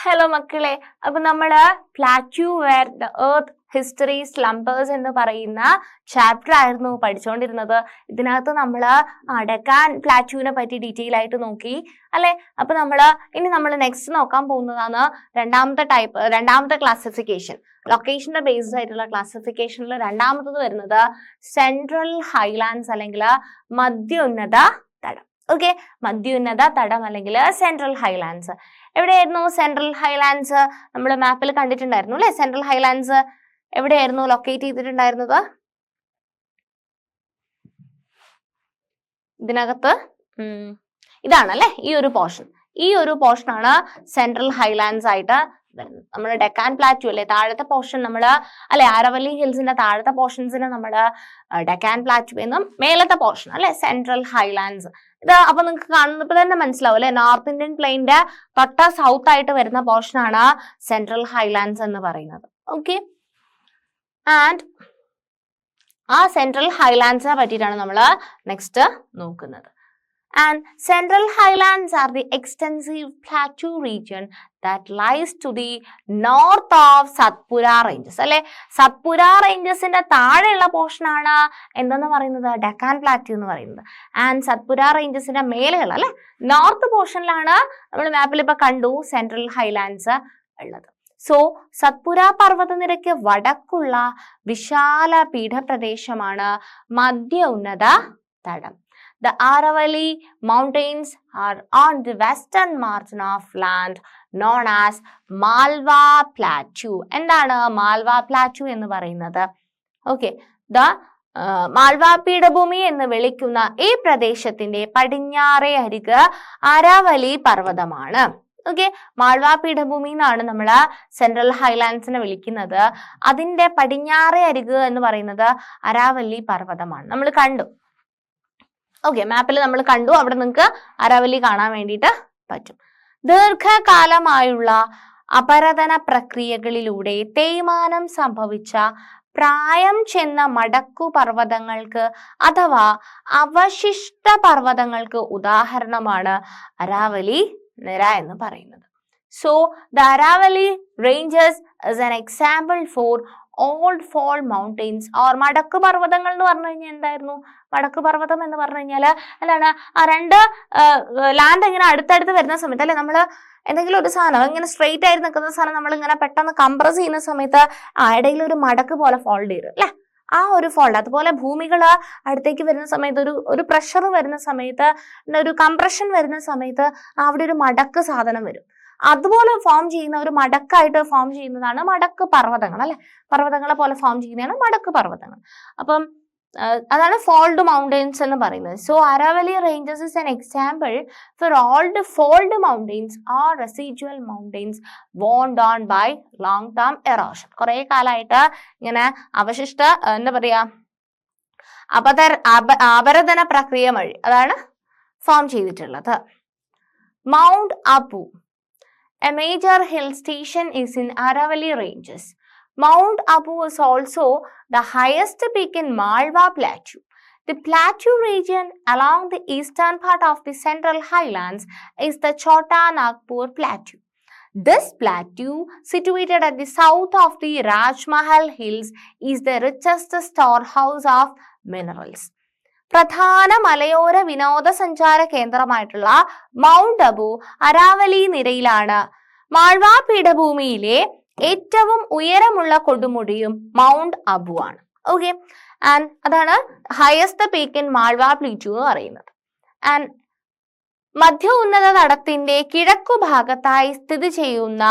Hello മക്കളെ, അപ്പൊ നമ്മള് plateau where the earth history slumbers എന്ന് പറയുന്ന ചാപ്റ്റർ ആയിരുന്നു പഠിച്ചുകൊണ്ടിരുന്നത്. ഇതിനകത്ത് നമ്മള് ഡെക്കാൻ പ്ലാറ്റ്യൂവിനെ പറ്റി ഡീറ്റെയിൽ ആയിട്ട് നോക്കി അല്ലെ. അപ്പൊ ഇനി നമ്മൾ നെക്സ്റ്റ് നോക്കാൻ പോകുന്നതാണ് രണ്ടാമത്തെ ക്ലാസിഫിക്കേഷൻ. ലൊക്കേഷന്റെ ബേസ്ഡ് ആയിട്ടുള്ള ക്ലാസിഫിക്കേഷനിൽ രണ്ടാമത്തത് വരുന്നത് സെൻട്രൽ ഹൈലാൻഡ്സ് അല്ലെങ്കിൽ മധ്യോന്നത തടം. ഓക്കെ, മധ്യോന്നത തടം അല്ലെങ്കിൽ സെൻട്രൽ ഹൈലാൻഡ്സ്. എവിടെയായിരുന്നു സെൻട്രൽ ഹൈലാൻഡ്സ്? നമ്മൾ മാപ്പിൽ കണ്ടിട്ടുണ്ടായിരുന്നു അല്ലെ. സെൻട്രൽ ഹൈലാൻഡ്സ് എവിടെയായിരുന്നു ലൊക്കേറ്റ് ചെയ്തിട്ടുണ്ടായിരുന്നത്? ഇതിനകത്ത് ഇതാണല്ലേ, ഈ ഒരു പോർഷൻ ആണ് സെൻട്രൽ ഹൈലാൻഡ്സ് ആയിട്ട് വരുന്നത്. നമ്മുടെ ഡെക്കാൻ പ്ലാറ്റ്യൂ അല്ലെ, താഴത്തെ പോർഷൻ ആരവല്ലി ഹിൽസിന്റെ താഴത്തെ പോർഷൻസിന് ഡെക്കാൻ പ്ലാറ്റ്യൂ എന്നും മേലത്തെ പോർഷൻ അല്ലെ സെൻട്രൽ ഹൈലാൻഡ്സ്. ഇത് അപ്പൊ നിങ്ങൾക്ക് കാണുന്നപ്പോ തന്നെ മനസ്സിലാവും അല്ലെ, നോർത്ത് ഇന്ത്യൻ പ്ലെയിന്റെ തൊട്ട സൗത്ത് ആയിട്ട് വരുന്ന പോർഷൻ ആണ് സെൻട്രൽ ഹൈലാൻഡ്സ് എന്ന് പറയുന്നത്. ഓക്കെ, ആൻഡ് ആ സെൻട്രൽ ഹൈലാൻഡ്സിനെ പറ്റിയിട്ടാണ് നമ്മൾ നെക്സ്റ്റ് നോക്കുന്നത്. And Central Highlands are the extensive plateau region that lies to the north of Satpura Ranges. അല്ലെ, സത്പുര റേഞ്ചസിന്റെ താഴെയുള്ള പോർഷൻ ആണ് എന്തെന്ന് പറയുന്നത്? ഡെക്കാൻ പ്ലാറ്റ്യൂ എന്ന് പറയുന്നത്. ആൻഡ് സത്പുര റേഞ്ചസിന്റെ മേലെയുള്ള അല്ലെ നോർത്ത് പോർഷനിലാണ് നമ്മൾ മാപ്പിൽ ഇപ്പൊ കണ്ടു സെൻട്രൽ ഹൈലാൻഡ്സ് ഉള്ളത്. സോ സത്പുര പർവ്വതനിരയ്ക്ക് വടക്കുള്ള വിശാല പീഠപ്രദേശമാണ് മധ്യ ഉന്നത തടം. The Aravalli Mountains are on the western margin of land known as Malwa Plateau. എന്താണ് മാൽവ പ്ലാറ്റ്യൂ എന്ന് പറയുന്നത്? ഓക്കെ, മാൽവ പീഠഭൂമി എന്ന് വിളിക്കുന്ന ഈ പ്രദേശത്തിന്റെ പടിഞ്ഞാറേ അരിക് അരാവലി പർവ്വതമാണ്. ഓക്കെ, മാൾവ പീഠഭൂമി എന്നാണ് നമ്മൾ സെൻട്രൽ ഹൈലാൻഡ്സിനെ വിളിക്കുന്നത്. അതിന്റെ പടിഞ്ഞാറേ അരിക് എന്ന് പറയുന്നത് അരാവല്ലി പർവ്വതമാണ്. നമ്മൾ കണ്ടു. ഓക്കെ, മാപ്പിൽ നമ്മൾ കണ്ടു. അവിടെ നിങ്ങൾക്ക് അരാവല്ലി കാണാൻ വേണ്ടിയിട്ട് പറ്റും. ദീർഘകാലമായുള്ള അപരദന പ്രക്രിയകളിലൂടെ തേയ്മാനം സംഭവിച്ച പ്രായം ചെന്ന മടക്കു പർവ്വതങ്ങൾക്ക് അഥവാ അവശിഷ്ട പർവ്വതങ്ങൾക്ക് ഉദാഹരണമാണ് അരാവലി നിര എന്ന് പറയുന്നത്. So the Aravalli ranges is an example for old fall mountains or മടക്കു പർവ്വതങ്ങൾ എന്ന് പറഞ്ഞു കഴിഞ്ഞാൽ എന്തായിരുന്നു? വടക്കു പർവ്വതം എന്ന് പറഞ്ഞു കഴിഞ്ഞാല് എന്താണ്? ആ രണ്ട് ലാൻഡ് ഇങ്ങനെ അടുത്തടുത്ത് വരുന്ന സമയത്ത് അല്ലെ, നമ്മൾ എന്തെങ്കിലും ഒരു സാധനം ഇങ്ങനെ സ്ട്രെയിറ്റ് ആയിട്ട് നിൽക്കുന്ന സാധനം നമ്മൾ ഇങ്ങനെ പെട്ടെന്ന് കംപ്രസ് ചെയ്യുന്ന സമയത്ത് ഇടയിൽ ഒരു മടക്ക് പോലെ ഫോൾഡ് ചെയ്യും അല്ലെ, ആ ഒരു ഫോൾഡ്. അതുപോലെ ഭൂമികള് അടുത്തേക്ക് വരുന്ന സമയത്ത് ഒരു പ്രഷർ വരുന്ന സമയത്ത്, ഒരു കംപ്രഷൻ വരുന്ന സമയത്ത് അവിടെ ഒരു മടക്ക് സാധനം വരും. അതുപോലെ ഫോം ചെയ്യുന്ന ഒരു മടക്കായിട്ട് ഫോം ചെയ്യുന്നതാണ് മടക്ക് പർവ്വതങ്ങൾ അല്ലെ. പർവ്വതങ്ങളെ പോലെ ഫോം ചെയ്യുന്നതാണ് മടക്ക് പർവ്വതങ്ങൾ. അപ്പം അതാണ് ഫോൾഡ് മൗണ്ടെയിൻസ് എന്ന് പറയുന്നത്. So Aravalli ranges is an example for all the fold mountains or residual mountains worn down by long term erosion. കുറെ കാലമായിട്ട് ഇങ്ങനെ അവശിഷ്ട എന്താ പറയാ അപരദന പ്രക്രിയ വഴി അതാണ് ഫോം ചെയ്തിട്ടുള്ളത്. Mount Abu, a major hill station, is in Aravalli Ranges. Mount Abu is also the highest peak in Malwa Plateau. The plateau region along the eastern part of the Central Highlands is the Chota Nagpur Plateau. This plateau, situated at the south of the Rajmahal Hills, is the richest storehouse of minerals. പ്രധാന മലയോര വിനോദസഞ്ചാര കേന്ദ്രമായിട്ടുള്ള mount Abu Aravalli നിരയിലാണ്. Malwa പീഠഭൂമിയിലെ ഏറ്റവും ഉയരമുള്ള കൊടുമുടിയും mount Abu ആണ്. Okay, and അതാണ് highest peak in Malwa plateau എന്ന് പറയുന്നത്. And മധ്യ ഉന്നത തടത്തിന്റെ കിഴക്കു ഭാഗത്തായി സ്ഥിതി ചെയ്യുന്ന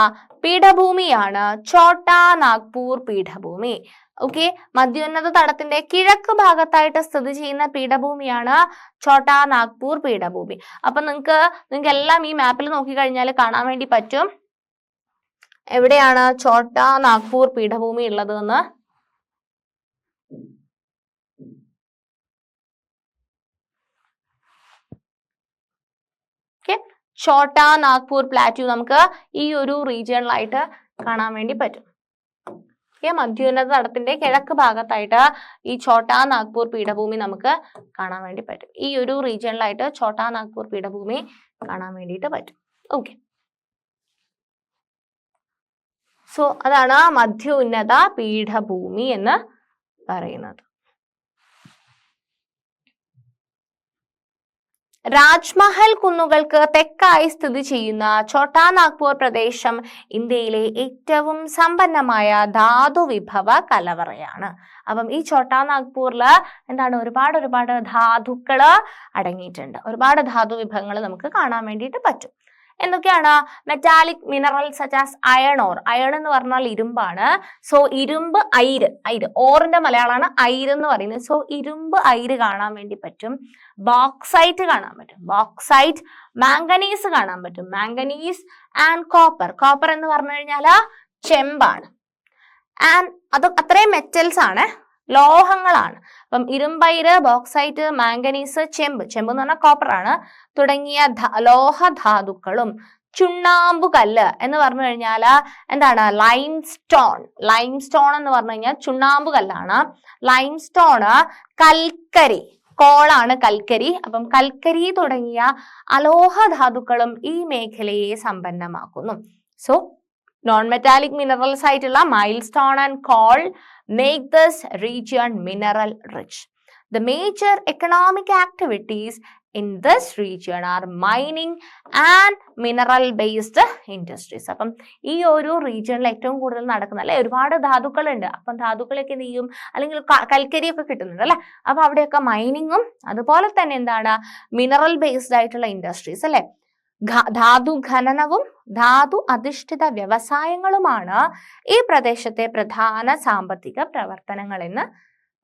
പീഠഭൂമിയാണ് ഛോട്ടാ നാഗ്പൂർ പീഠഭൂമി. ഓക്കെ, മധ്യോന്നത തടത്തിന്റെ കിഴക്ക് ഭാഗത്തായിട്ട് സ്ഥിതി ചെയ്യുന്ന പീഠഭൂമിയാണ് ഛോട്ടാ നാഗ്പൂർ പീഠഭൂമി. അപ്പൊ നിങ്ങൾക്ക് എല്ലാം ഈ മാപ്പിൽ നോക്കിക്കഴിഞ്ഞാൽ കാണാൻ വേണ്ടി പറ്റും എവിടെയാണ് ഛോട്ടാ നാഗ്പൂർ പീഠഭൂമി ഉള്ളത് എന്ന്. ഛോട്ടാ നാഗ്പൂർ പ്ലാറ്റ്യൂ നമുക്ക് ഈ ഒരു റീജിയണിലായിട്ട് കാണാൻ വേണ്ടി പറ്റും. മധ്യോന്നത തടത്തിന്റെ കിഴക്ക് ഭാഗത്തായിട്ട് ഈ ഛോട്ടാ നാഗ്പൂർ പീഠഭൂമി നമുക്ക് കാണാൻ വേണ്ടി പറ്റും. ഈ ഒരു റീജിയണിലായിട്ട് ഛോട്ടാ നാഗ്പൂർ പീഠഭൂമി കാണാൻ വേണ്ടിയിട്ട് പറ്റും. ഓക്കെ. സോ അതാണ് മധ്യോന്നത പീഠഭൂമി എന്ന് പറയുന്നത്. രാജ്മഹൽ കുന്നുകൾക്ക് തെക്കായി സ്ഥിതി ചെയ്യുന്ന ഛോട്ടാ നാഗ്പൂർ പ്രദേശം ഇന്ത്യയിലെ ഏറ്റവും സമ്പന്നമായ ധാതു വിഭവ കലവറയാണ്. അപ്പം ഈ ഛോട്ടാ നാഗ്പൂരില് എന്താണ് ഒരുപാട് ധാതുക്കള് അടങ്ങിയിട്ടുണ്ട്. ഒരുപാട് ധാതു വിഭവങ്ങൾ നമുക്ക് കാണാൻ വേണ്ടിയിട്ട് പറ്റും. എന്തൊക്കെയാണ്? Metallic mineral such as iron or. Iron എന്ന് പറഞ്ഞാൽ ഇരുമ്പാണ്. സോ ഇരുമ്പ്, അയിര് ഓറിന്റെ മലയാളമാണ് അയിര് എന്ന് പറയുന്നത്. സോ ഇരുമ്പ്, അയിര് കാണാൻ വേണ്ടി പറ്റും. ബോക്സൈറ്റ് കാണാൻ പറ്റും. ബോക്സൈറ്റ്. മാംഗനീസ് കാണാൻ പറ്റും. Manganese and copper. കോപ്പർ എന്ന് പറഞ്ഞു കഴിഞ്ഞാൽ ചെമ്പാണ്. ആൻഡ് അത് അത്രയും മെറ്റൽസ് ആണ്, ലോഹങ്ങളാണ്. അപ്പം ഇരുമ്പയിര്, ബോക്സൈറ്റ്, മാംഗനീസ്, ചെമ്പ് എന്ന് പറഞ്ഞാൽ കോപ്പർ ആണ്, തുടങ്ങിയ ലോഹധാതുക്കളും ചുണ്ണാമ്പു കല്ല് എന്ന് പറഞ്ഞു കഴിഞ്ഞാൽ എന്താണ്? ലൈംസ്റ്റോൺ എന്ന് പറഞ്ഞു കഴിഞ്ഞാൽ ചുണ്ണാമ്പു കല്ലാണ്. ലൈംസ്റ്റോണ്, കൽക്കരി, കോളാണ് കൽക്കരി. അപ്പം കൽക്കരി തുടങ്ങിയ അലോഹധാതുക്കളും ഈ മേഖലയെ സമ്പന്നമാക്കുന്നു. സോ non-metallic minerals ആയിട്ടുള്ള milestone and call make this region mineral rich. The major economic activities in this region are mining and mineral based industries. അപ്പം ഈ ഒരു റീജിയണിൽ ഏറ്റവും കൂടുതൽ നടക്കുന്ന അല്ലെ ഒരുപാട് ധാതുക്കളുണ്ട്. അപ്പം ധാതുക്കളൊക്കെ എന്ത് ചെയ്യും? അല്ലെങ്കിൽ കൽക്കരിയൊക്കെ കിട്ടുന്നുണ്ട് അല്ലെ. അപ്പൊ അവിടെയൊക്കെ മൈനിങ്ങും അതുപോലെ തന്നെ എന്താണ് മിനറൽ ബേസ്ഡ് ആയിട്ടുള്ള ഇൻഡസ്ട്രീസ് അല്ലെ, ധാതു ഖനനവും ധാതു അധിഷ്ഠിത വ്യവസായങ്ങളുമാണ് ഈ പ്രദേശത്തെ പ്രധാന സാമ്പത്തിക പ്രവർത്തനങ്ങൾ എന്ന്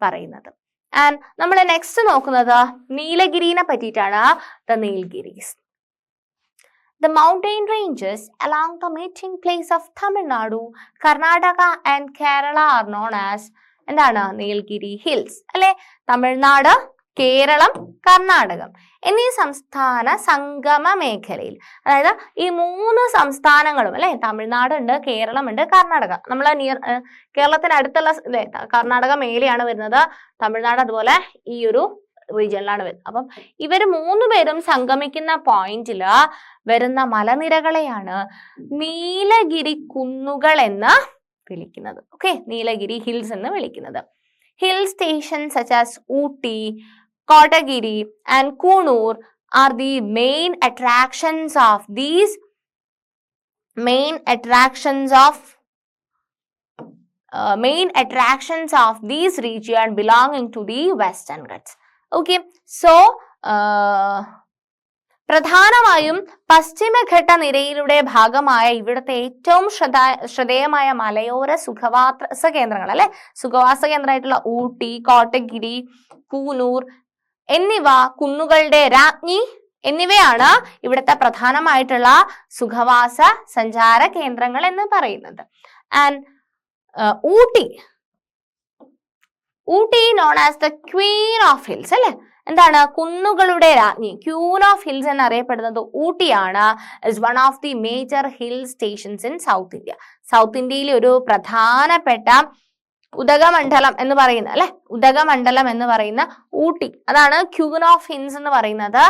പറയുന്നത്. ആൻഡ് നമ്മൾ നെക്സ്റ്റ് നോക്കുന്നത് നീലഗിരിനെ പറ്റിയിട്ടാണ്. The Nilgiris. The mountain ranges along the meeting place of Tamil Nadu, Karnataka and Kerala are known as എന്താണ്? നീൽഗിരി ഹിൽസ് അല്ലെ. തമിഴ്നാട്, കേരളം, കർണാടകം എന്നീ സംസ്ഥാന സംഗമ മേഖലയിൽ, അതായത് ഈ 3 സംസ്ഥാനങ്ങളും അല്ലെ, തമിഴ്നാടുണ്ട്, കേരളമുണ്ട്, കർണാടക. നമ്മൾ കേരളത്തിന് അടുത്തുള്ള കർണാടക മേലെയാണ് വരുന്നത്, തമിഴ്നാട് അതുപോലെ ഈ ഒരു റീജിയനിലാണ് വരുന്നത്. അപ്പം ഇവർ 3 പേരും സംഗമിക്കുന്ന പോയിന്റില് വരുന്ന മലനിരകളെയാണ് നീലഗിരി കുന്നുകൾ എന്ന് വിളിക്കുന്നത്. ഓക്കെ, നീലഗിരി ഹിൽസ് എന്ന് വിളിക്കുന്നത്. Hill stations such as Ooty, Kotagiri and Kunur are the main attractions of these region belonging to the Western Ghats. Okay, so പ്രധാനമായും പശ്ചിമഘട്ട നിരയിലൂടെ ഭാഗമായ ഇവിടുത്തെ ഏറ്റവും ശ്രദ്ധേയമായ മലയോര സുഖവാസ കേന്ദ്രങ്ങൾ അല്ലെ, സുഖവാസ കേന്ദ്രമായിട്ടുള്ള ഊട്ടി, കോട്ടഗിരി, കൂനൂർ എന്നിവ കുന്നുകളുടെ രാജ്ഞി എന്നിവയാണ് ഇവിടുത്തെ പ്രധാനമായിട്ടുള്ള സുഖവാസ സഞ്ചാര കേന്ദ്രങ്ങൾ എന്ന് പറയുന്നത്. And Ooty known as the queen of hills അല്ലെ, എന്താണ്? കുന്നുകളുടെ രാജ്ഞി, ക്യൂൻ ഓഫ് ഹിൽസ് എന്നറിയപ്പെടുന്നത് ഊട്ടിയാണ്. Is one of the major hill stations in South India. South ഇന്ത്യയിലെ ഒരു പ്രധാനപ്പെട്ട ഉദകമണ്ഡലം എന്ന് പറയുന്ന അല്ലെ, ഉദകമണ്ഡലം എന്ന് പറയുന്ന ഊട്ടി, അതാണ് ക്യൂൻ ഓഫ് ഹിൽസ് എന്ന് പറയുന്നത്.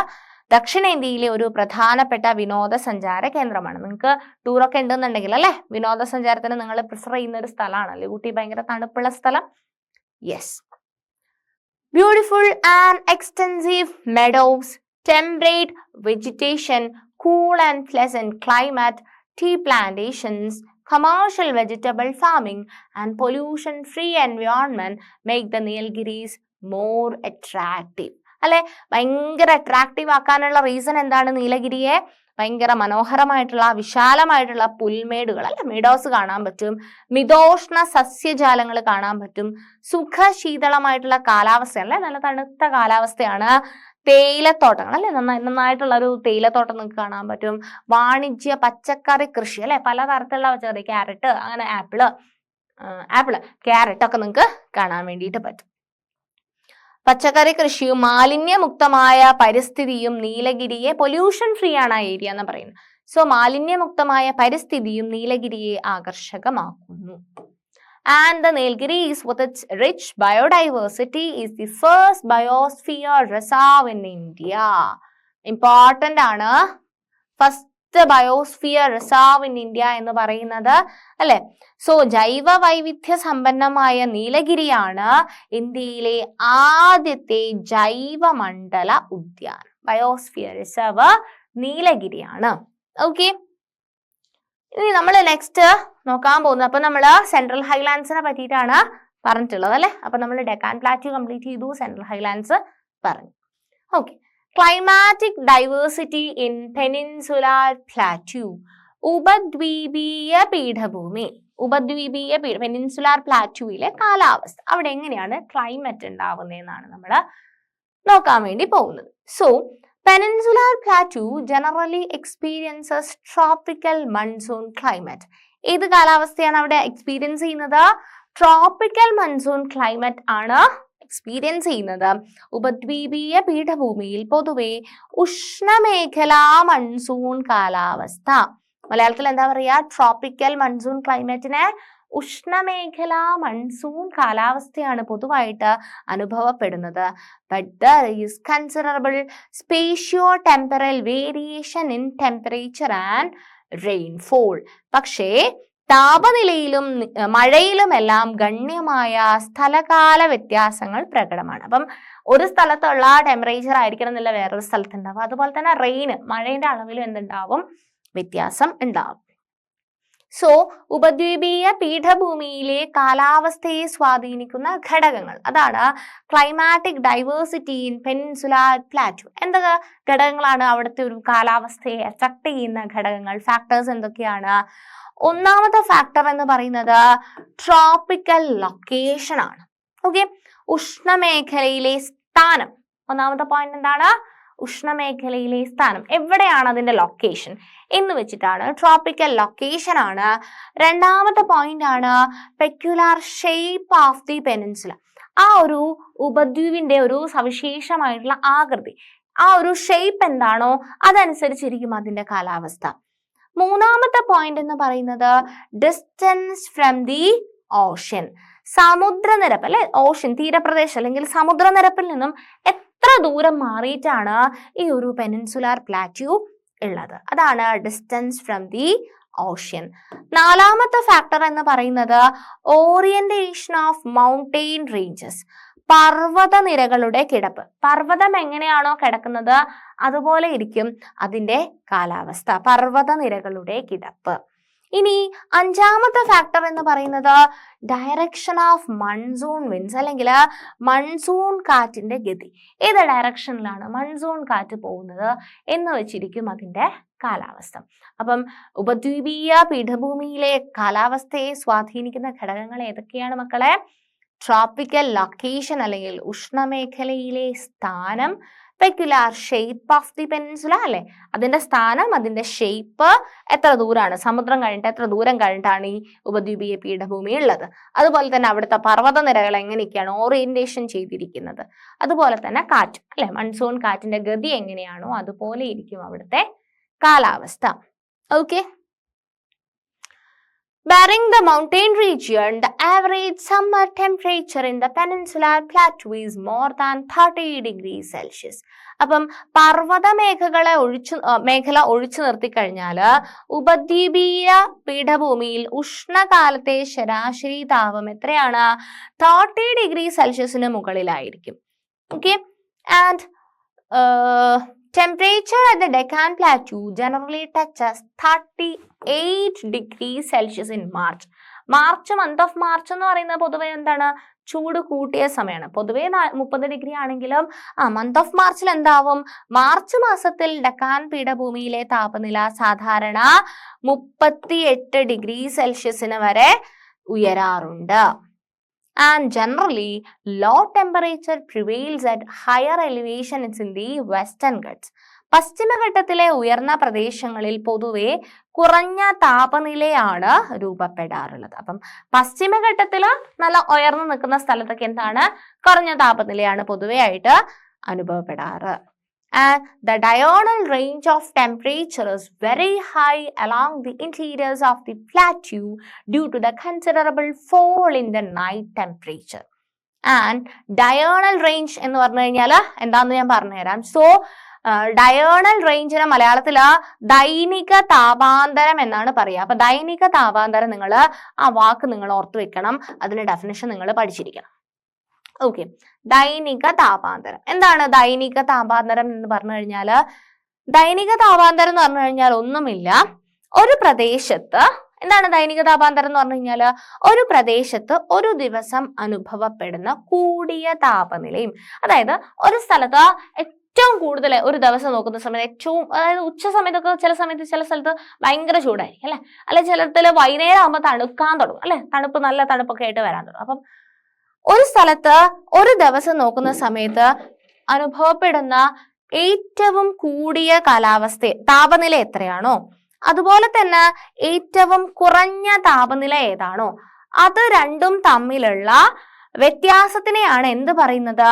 ദക്ഷിണേന്ത്യയിലെ ഒരു പ്രധാനപ്പെട്ട വിനോദസഞ്ചാര കേന്ദ്രമാണ്. നിങ്ങൾക്ക് ടൂറൊക്കെ ഉണ്ടെന്നുണ്ടെങ്കിൽ അല്ലെ, വിനോദസഞ്ചാരത്തിന് നിങ്ങൾ പ്രിഫർ ചെയ്യുന്ന ഒരു സ്ഥലമാണല്ലേ ഊട്ടി. ഭയങ്കര തണുപ്പുള്ള സ്ഥലം. Yes. Beautiful and extensive meadows, temperate vegetation, cool and pleasant climate, tea plantations, commercial vegetable farming and pollution-free environment make the Nilgiris more attractive. അല്ലെ, ഭയങ്കര അട്രാക്റ്റീവ് ആക്കാനുള്ള റീസൺ എന്താണ്? നീലഗിരിയെ ഭയങ്കര മനോഹരമായിട്ടുള്ള വിശാലമായിട്ടുള്ള പുൽമേടുകൾ അല്ലെ, മെഡോസ് കാണാൻ പറ്റും, മിതോഷ്ണ സസ്യജാലങ്ങൾ കാണാൻ പറ്റും, സുഖശീതളമായിട്ടുള്ള കാലാവസ്ഥ അല്ലെ, നല്ല തണുത്ത കാലാവസ്ഥയാണ്, തേയിലത്തോട്ടങ്ങൾ അല്ലെ, നന്നായിട്ടുള്ള ഒരു തേയിലത്തോട്ടം നിങ്ങൾക്ക് കാണാൻ പറ്റും, വാണിജ്യ പച്ചക്കറി കൃഷി അല്ലെ, പലതരത്തിലുള്ള പച്ചക്കറി, ക്യാരറ്റ്, അങ്ങനെ ആപ്പിള് ക്യാരറ്റ് ഒക്കെ നിങ്ങൾക്ക് കാണാൻ വേണ്ടിയിട്ട് പറ്റും. പച്ചക്കറി കൃഷിയും മാലിന്യമുക്തമായ പരിസ്ഥിതിയും നീലഗിരിയെ പൊല്യൂഷൻ ഫ്രീ ആണ് ആ ഏരിയ എന്ന് പറയുന്നത്. സോ മാലിന്യമുക്തമായ പരിസ്ഥിതിയും നീലഗിരിയെ ആകർഷകമാക്കുന്നു. And the Nilgiris with its rich biodiversity is the first biosphere reserve in India. Important ആണ്. ബയോസ്ഫിയർ റിസർവ് ഇൻ ഇന്ത്യ എന്ന് പറയുന്നത്, അല്ലെ? സോ ജൈവ വൈവിധ്യ സമ്പന്നമായ നീലഗിരിയാണ് ഇന്ത്യയിലെ ആദ്യത്തെ ജൈവമണ്ഡല ഉദ്യാനം. Biosphere reserve നീലഗിരിയാണ്. ഓക്കെ, ഇനി നമ്മൾ നെക്സ്റ്റ് നോക്കാൻ പോകുന്നത്, അപ്പൊ നമ്മൾ സെൻട്രൽ ഹൈലാൻഡ്സിനെ പറ്റിയിട്ടാണ് പറഞ്ഞിട്ടുള്ളത്, അല്ലെ? അപ്പൊ നമ്മൾ ഡെക്കാൻ പ്ലാറ്റ്യൂ കംപ്ലീറ്റ് ചെയ്തു, സെൻട്രൽ ഹൈലാൻഡ്സ് പറഞ്ഞു. Okay, climatic diversity in peninsular plateau. ഉപദ്വീപീയ പീഠഭൂമി, പെനിൻസുലാർ പ്ലാറ്റ്യൂയിലെ കാലാവസ്ഥ, അവിടെ എങ്ങനെയാണ് ക്ലൈമറ്റ് ഉണ്ടാവുന്നതെന്നാണ് നമ്മൾ നോക്കാൻ വേണ്ടി പോകുന്നത്. So Peninsular Plateau generally experiences tropical monsoon climate. ഏത് കാലാവസ്ഥയാണ് അവിടെ എക്സ്പീരിയൻസ് ചെയ്യുന്നത്? ട്രോപ്പിക്കൽ മൺസൂൺ ക്ലൈമറ്റ് ആണ് എക്സ്പീരിയൻസ് ചെയ്യുന്നത്. ഉപദ്വീപീയ പീഠഭൂമിയിൽ പൊതുവെ ഉഷ്ണമേഖലാ മൺസൂൺ കാലാവസ്ഥ. മലയാളത്തിൽ എന്താ പറയാ? ട്രോപ്പിക്കൽ മൺസൂൺ ക്ലൈമറ്റിനെ ഉഷ്ണമേഖലാ മൺസൂൺ കാലാവസ്ഥയാണ് പൊതുവായിട്ട് അനുഭവപ്പെടുന്നത്. But there is considerable spatio temporal variation in temperature and rainfall. പക്ഷേ താപനിലയിലും മഴയിലുമെല്ലാം ഗണ്യമായ സ്ഥലകാല വ്യത്യാസങ്ങൾ പ്രകടമാണ്. അപ്പം ഒരു സ്ഥലത്തുള്ള ടെമ്പറേച്ചർ ആയിരിക്കണം എന്നില്ല വേറൊരു സ്ഥലത്തുണ്ടാവും. അതുപോലെ തന്നെ മഴയുടെ അളവിലും എന്തുണ്ടാവും? വ്യത്യാസം ഉണ്ടാവും. സോ ഉപദ്വീപീയ പീഠഭൂമിയിലെ കാലാവസ്ഥയെ സ്വാധീനിക്കുന്ന ഘടകങ്ങൾ, അതാണ് climatic diversity in peninsular plateau. എന്തൊക്കെ ഘടകങ്ങളാണ് അവിടുത്തെ ഒരു കാലാവസ്ഥയെ അഫക്ട് ചെയ്യുന്ന ഘടകങ്ങൾ? ഫാക്ടേഴ്സ് എന്തൊക്കെയാണ്? ഒന്നാമത്തെ ഫാക്ടർ എന്ന് പറയുന്നത് ട്രോപ്പിക്കൽ ലൊക്കേഷൻ ആണ്. ഓക്കെ, ഉഷ്ണമേഖലയിലെ സ്ഥാനം. ഒന്നാമത്തെ പോയിന്റ് എന്താണ്? ഉഷ്ണമേഖലയിലെ സ്ഥാനം, എവിടെയാണ് അതിന്റെ ലൊക്കേഷൻ എന്ന് വെച്ചിട്ടാണ്. ട്രോപ്പിക്കൽ ലൊക്കേഷൻ ആണ്. രണ്ടാമത്തെ പോയിന്റ് ആണ് പെക്യുലാർ ഷേപ്പ് ഓഫ് ദി പെനിൻസുല. ആ ഒരു ഉപദ്വീപിന്റെ ഒരു സവിശേഷമായിട്ടുള്ള ആകൃതി, ആ ഒരു ഷേപ്പ് എന്താണോ അതനുസരിച്ചിരിക്കും അതിന്റെ കാലാവസ്ഥ. മൂന്നാമത്തെ പോയിന്റ് എന്ന് പറയുന്നത് ഡിസ്റ്റൻസ് ഫ്രം ദി ഓഷ്യൻ. സമുദ്രനിരപ്പ്, അല്ലെ? ഓഷ്യൻ തീരപ്രദേശം അല്ലെങ്കിൽ സമുദ്രനിരപ്പിൽ നിന്നും എത്ര ദൂരം മാറിയിട്ടാണ് ഈ ഒരു പെനിൻസുലാർ പ്ലാറ്റ്യൂ ഉള്ളത്, അതാണ് ഡിസ്റ്റൻസ് ഫ്രം ദി ഓഷ്യൻ. നാലാമത്തെ ഫാക്ടർ എന്ന് പറയുന്നത് ഓറിയന്റേഷൻ ഓഫ് മൗണ്ടെയിൻ റേഞ്ചസ്. പർവ്വത നിരകളുടെ കിടപ്പ്. പർവ്വതം എങ്ങനെയാണോ കിടക്കുന്നത് അതുപോലെ ഇരിക്കും അതിന്റെ കാലാവസ്ഥ. പർവ്വത നിരകളുടെ കിടപ്പ്. ഇനി അഞ്ചാമത്തെ ഫാക്ടർ എന്ന് പറയുന്നത് ഡയറക്ഷൻ ഓഫ് മൺസൂൺ വിൻഡ്സ്, അല്ലെങ്കിൽ മൺസൂൺ കാറ്റിന്റെ ഗതി. ഏത് ഡയറക്ഷനിലാണ് മൺസൂൺ കാറ്റ് പോകുന്നത് എന്ന് വെച്ചിരിക്കും അതിന്റെ കാലാവസ്ഥ. അപ്പം ഉപദ്വീപീയ പീഠഭൂമിയിലെ കാലാവസ്ഥയെ സ്വാധീനിക്കുന്ന ഘടകങ്ങൾ ഏതൊക്കെയാണ് മക്കളെ? ട്രോപ്പിക്കൽ ലൊക്കേഷൻ അല്ലെങ്കിൽ ഉഷ്ണമേഖലയിലെ സ്ഥാനം, പെക്യുലാർ ഷേപ്പ് ഓഫ് ദി പെനിൻസുല, അല്ലെ? അതിന്റെ സ്ഥാനം, അതിന്റെ ഷേപ്പ്, എത്ര ദൂരാണ് സമുദ്രം കഴിഞ്ഞിട്ട് എത്ര ദൂരം കഴിഞ്ഞിട്ടാണ് ഈ ഉപദ്വീപീയ പീഠഭൂമി ഉള്ളത്. അതുപോലെ തന്നെ അവിടുത്തെ പർവ്വത നിരകൾ എങ്ങനെയൊക്കെയാണ് ഓറിയന്റേഷൻ ചെയ്തിരിക്കുന്നത്. അതുപോലെ തന്നെ കാറ്റ്, അല്ലെ? മൺസൂൺ കാറ്റിന്റെ ഗതി എങ്ങനെയാണോ അതുപോലെ ഇരിക്കും അവിടുത്തെ കാലാവസ്ഥ. Okay, Bearing the mountain region, the average summer temperature in the peninsular plateau is more than 30 degrees Celsius. അപ്പം പർവ്വത മേഖല ഒഴിച്ചു നിർത്തിക്കഴിഞ്ഞാല് ഉപദ്വീപീയ പീഠഭൂമിയിൽ ഉഷ്ണകാലത്തെ ശരാശരി താപം എത്രയാണ്? 30 ഡിഗ്രി സെൽഷ്യസിന് മുകളിലായിരിക്കും. Okay, and temperature at the Deccan Plateau generally touches 38 degrees Celsius in March. month of March എന്ന് പറയുന്നത് പൊതുവെ എന്താണ്? ചൂട് കൂട്ടിയ സമയമാണ്. പൊതുവെ 30 ഡിഗ്രി ആണെങ്കിലും മന്ത് ഓഫ് മാർച്ചിൽ എന്താവും? മാർച്ച് മാസത്തിൽ ഡെക്കാൻ പീഠഭൂമിയിലെ താപനില സാധാരണ 38 ഡിഗ്രി സെൽഷ്യസിന് വരെ ഉയരാറുണ്ട്. And generally, low temperature prevails at higher elevations in the Western Ghats. പശ്ചിമഘട്ടത്തിലെ ഉയർന്ന പ്രദേശങ്ങളിൽ പൊതുവെ കുറഞ്ഞ താപനിലയാണ് രൂപപ്പെടാറുള്ളത്. അപ്പം പശ്ചിമഘട്ടത്തിൽ നല്ല ഉയർന്നു നിൽക്കുന്ന സ്ഥലത്തൊക്കെ എന്താണ്? കുറഞ്ഞ താപനിലയാണ് പൊതുവെ ആയിട്ട് അനുഭവപ്പെടാറ്. And the diurnal range of temperature is very high along the interiors of the plateau due to the considerable fall in the night temperature. And diurnal range എന്ന് പറഞ്ഞു കഴിഞ്ഞാൽ എന്താണെന്ന് ഞാൻ പറഞ്ഞുതരാം. So ഡയേണൽ റേഞ്ചിന് മലയാളത്തില് ദൈനിക താപാന്തരം എന്നാണ് പറയുക. അപ്പൊ ദൈനിക താപാന്തരം നിങ്ങൾ ആ വാക്ക് നിങ്ങൾ ഓർത്തു വെക്കണം, അതിന്റെ ഡെഫിനിഷൻ നിങ്ങൾ പഠിച്ചിരിക്കണം. ഓക്കെ, ദൈനിക താപാന്തരം എന്താണ്? ദൈനിക താപാന്തരം എന്ന് പറഞ്ഞു കഴിഞ്ഞാല്, ദൈനിക താപാന്തരം എന്ന് പറഞ്ഞു കഴിഞ്ഞാൽ ഒന്നുമില്ല, ഒരു പ്രദേശത്ത് എന്താണ് ദൈനിക താപാന്തരം എന്ന് പറഞ്ഞു കഴിഞ്ഞാൽ ഒരു പ്രദേശത്ത് ഒരു ദിവസം അനുഭവപ്പെടുന്ന കൂടിയ താപനിലയും, അതായത് ഒരു സ്ഥലത്ത് ഏറ്റവും കൂടുതൽ ഒരു ദിവസം നോക്കുന്ന സമയത്ത് ഏറ്റവും, അതായത് ഉച്ച സമയത്തൊക്കെ ചില സ്ഥലത്ത് ഭയങ്കര ചൂടായിരിക്കും അല്ലെ, അല്ലെ ചിലത്തിൽ വൈകുന്നേരം ആകുമ്പോൾ തണുക്കാൻ തുടങ്ങും അല്ലെ, നല്ല തണുപ്പൊക്കെ ആയിട്ട് വരാൻ തുടങ്ങും. അപ്പം ഒരു സ്ഥലത്ത് ഒരു ദിവസം നോക്കുന്ന സമയത്ത് അനുഭവപ്പെടുന്ന ഏറ്റവും കൂടിയ താപനില എത്രയാണോ, അതുപോലെ തന്നെ ഏറ്റവും കുറഞ്ഞ താപനില ഏതാണോ, അത് രണ്ടും തമ്മിലുള്ള വ്യത്യാസത്തിനെയാണ് എന്ത് പറയുന്നത്?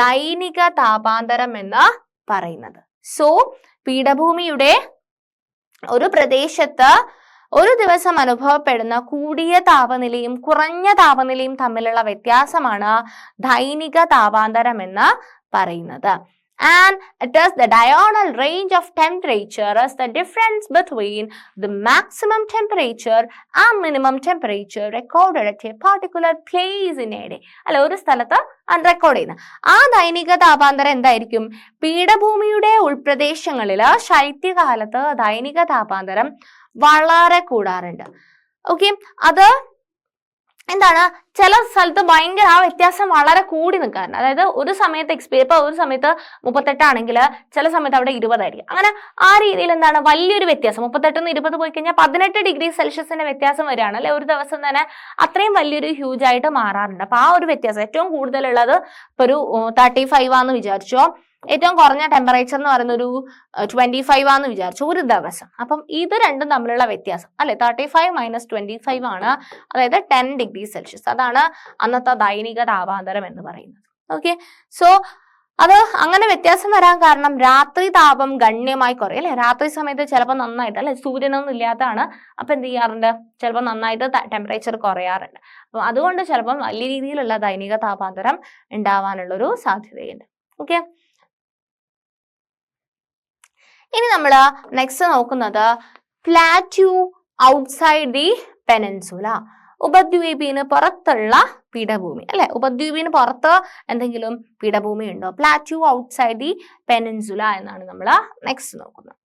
ദൈനിക താപാന്തരം എന്ന് പറയുന്നത്. സോ പീഠഭൂമിയുടെ ഒരു പ്രദേശത്ത് ഒരു ദിവസം അനുഭവപ്പെടുന്ന കൂടിയ താപനിലയും കുറഞ്ഞ താപനിലയും തമ്മിലുള്ള വ്യത്യാസമാണ് ദൈനിക താപാന്തരം എന്ന് പറയുന്നത്. And it is the diurnal range of temperature is the difference between the maximum temperature and minimum temperature recorded at a particular place in a day. അല്ല, ഒരു സ്ഥലത്ത് റെക്കോർഡ് ചെയ്യുന്ന ആ ദൈനിക താപാന്തരം എന്തായിരിക്കും? പീഠഭൂമിയുടെ ഉൾപ്രദേശങ്ങളില് ശൈത്യകാലത്ത് ദൈനിക താപാന്തരം വളരെ കൂടാറുണ്ട്. ഓക്കെ, അത് എന്താണ്, ചില സ്ഥലത്ത് ഭയങ്കര ആ വ്യത്യാസം വളരെ കൂടി നിൽക്കാറുണ്ട്. അതായത് ഒരു സമയത്ത് ഇപ്പൊ ഒരു സമയത്ത് 38 ആണെങ്കിൽ ചില സമയത്ത് അവിടെ 20 ആയിരിക്കും. അങ്ങനെ ആ രീതിയിൽ എന്താണ് വലിയൊരു വ്യത്യാസം, 38 20 പോയി കഴിഞ്ഞാൽ 18 ഡിഗ്രി സെൽഷ്യസിന്റെ വ്യത്യാസം വരികയാണ് അല്ലെ, ഒരു ദിവസം തന്നെ അത്രയും വലിയൊരു ഹ്യൂജ് ആയിട്ട് മാറാറുണ്ട്. അപ്പൊ ആ ഒരു വ്യത്യാസം ഏറ്റവും കൂടുതലുള്ളത് ഇപ്പൊ ഒരു 35 ആന്ന് വിചാരിച്ചോ, ഏറ്റവും കുറഞ്ഞ ടെമ്പറേച്ചർ എന്ന് പറയുന്ന ഒരു 25 ആന്ന് വിചാരിച്ചു ഒരു ദിവസം. അപ്പം ഇത് രണ്ടും തമ്മിലുള്ള വ്യത്യാസം അല്ലെ, 35 - 25 ആണ്, അതായത് 10 ഡിഗ്രി സെൽഷ്യസ്. അതാണ് അന്നത്തെ ദൈനിക താപാന്തരം എന്ന് പറയുന്നത്. ഓക്കെ, സോ അത് അങ്ങനെ വ്യത്യാസം വരാൻ കാരണം രാത്രി താപം ഗണ്യമായി കുറയും അല്ലെ. രാത്രി സമയത്ത് ചിലപ്പോൾ നന്നായിട്ട് അല്ലെ, സൂര്യനൊന്നും ഇല്ലാത്തതാണ്, അപ്പൊ എന്ത് ചെയ്യാറുണ്ട്, ചിലപ്പോൾ നന്നായിട്ട് ടെമ്പറേച്ചർ കുറയാറുണ്ട്. അപ്പൊ അതുകൊണ്ട് ചിലപ്പം വലിയ രീതിയിലുള്ള ദൈനിക താപാന്തരം ഉണ്ടാവാനുള്ളൊരു സാധ്യതയുണ്ട്. ഓക്കെ, ഇനി നമ്മൾ നെക്സ്റ്റ് നോക്കുന്നത് പ്ലാറ്റ്യൂ ഔട്ട്സൈഡ് ദി പെനിൻസുല, ഉപദ്വീപിന് പുറത്തുള്ള പീഠഭൂമി അല്ലെ. ഉപദ്വീപിന് പുറത്ത് എന്തെങ്കിലും പീഠഭൂമി ഉണ്ടോ? പ്ലാറ്റ്യൂ ഔട്ട്സൈഡ് ദി പെനിൻസുല എന്നാണ് നമ്മൾ നെക്സ്റ്റ് നോക്കുന്നത്.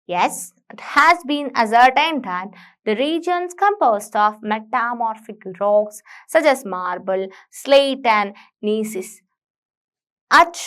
Yes, it has been ascertained that the regions composed of metamorphic rocks such as marble, slate and gneiss at